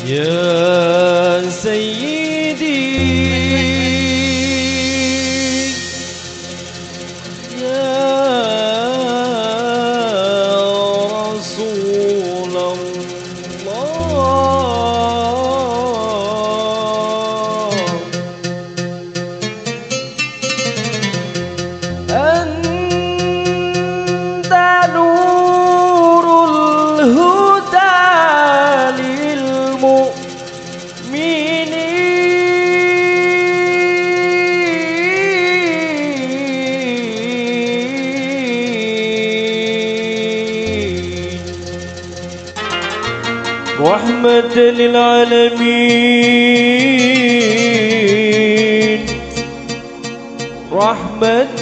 يا سيدي يا رسول الله أنت نور الهدى رحمة للعالمين رحمة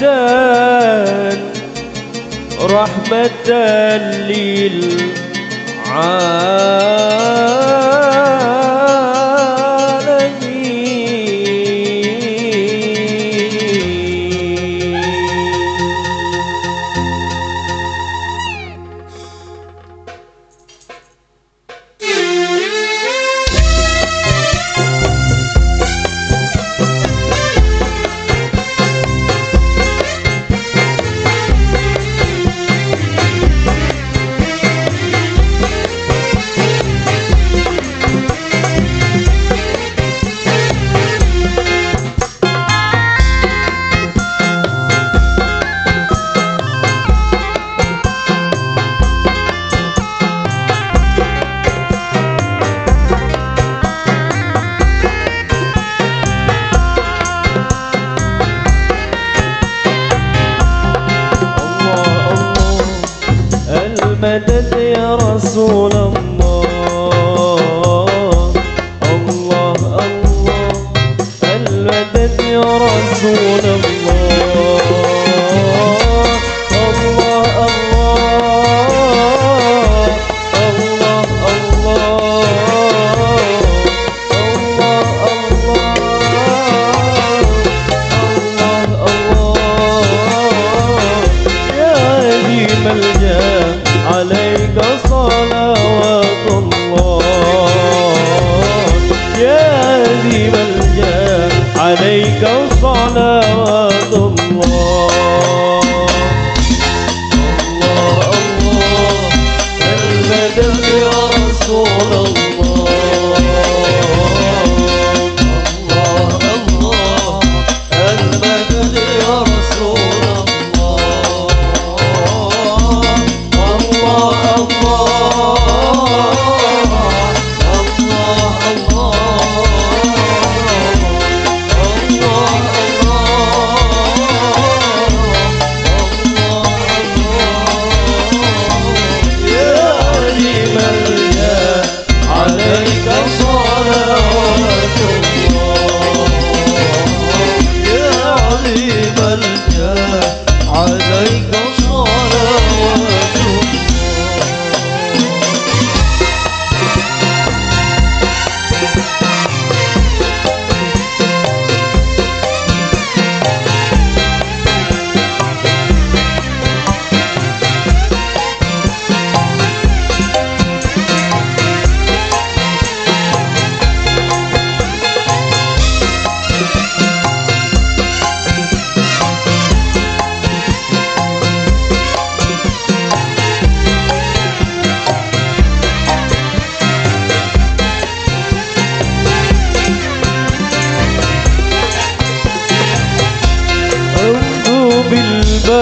المدد يا رسول الله الله الله المدد يا رسول الله الله الله الله عليك صلوات الله يا ذي ملجأ عليك صلوات الله الله الله المدد يا رسول الله الله الله المدد يا رسول الله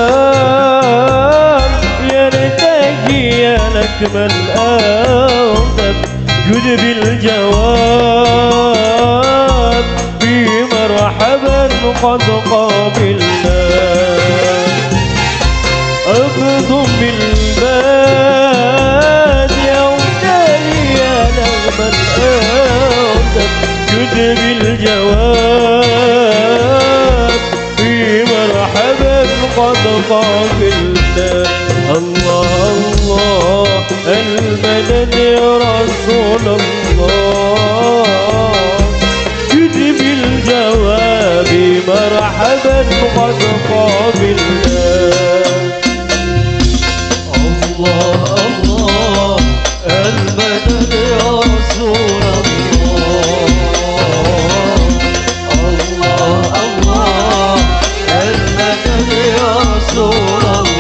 بالباب يرتقي لكمل أوتب جد بالجواب بمرحبا قد قابلنا أخذ بالباب يرتقي لكمل أوتب جد بالجواب مرحبا قد قابلنا الله الله المدد يا رسول الله جد بالجواب مرحبا قد قابلنا الله الله المدد يا رسول الله الله الله المدد يا رسول الله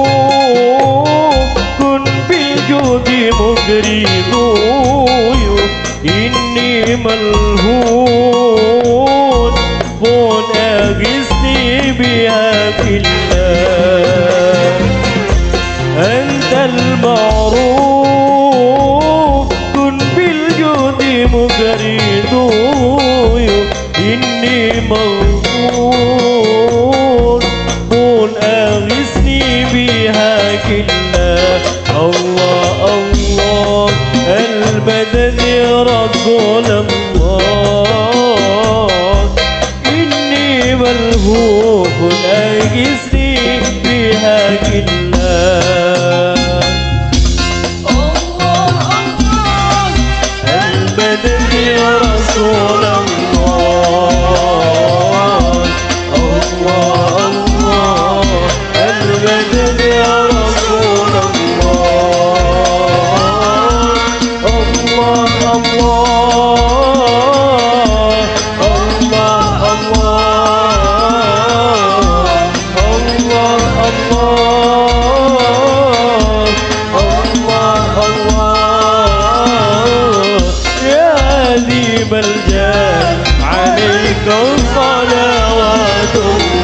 المعروف كن بالجود مكرم إني ملهون كن أغثني بها بالله أنت المعروف كن بالجود مكرم إني ملهون أغثني بها كلها الله الله المدد يا رسول الله إني ملهوف أغثني بها كلها الله الله المدد يا رسول الله المدد يا رسول الله الله الله الله الله الله الله يا عظيم الجاه عليك صلوات الله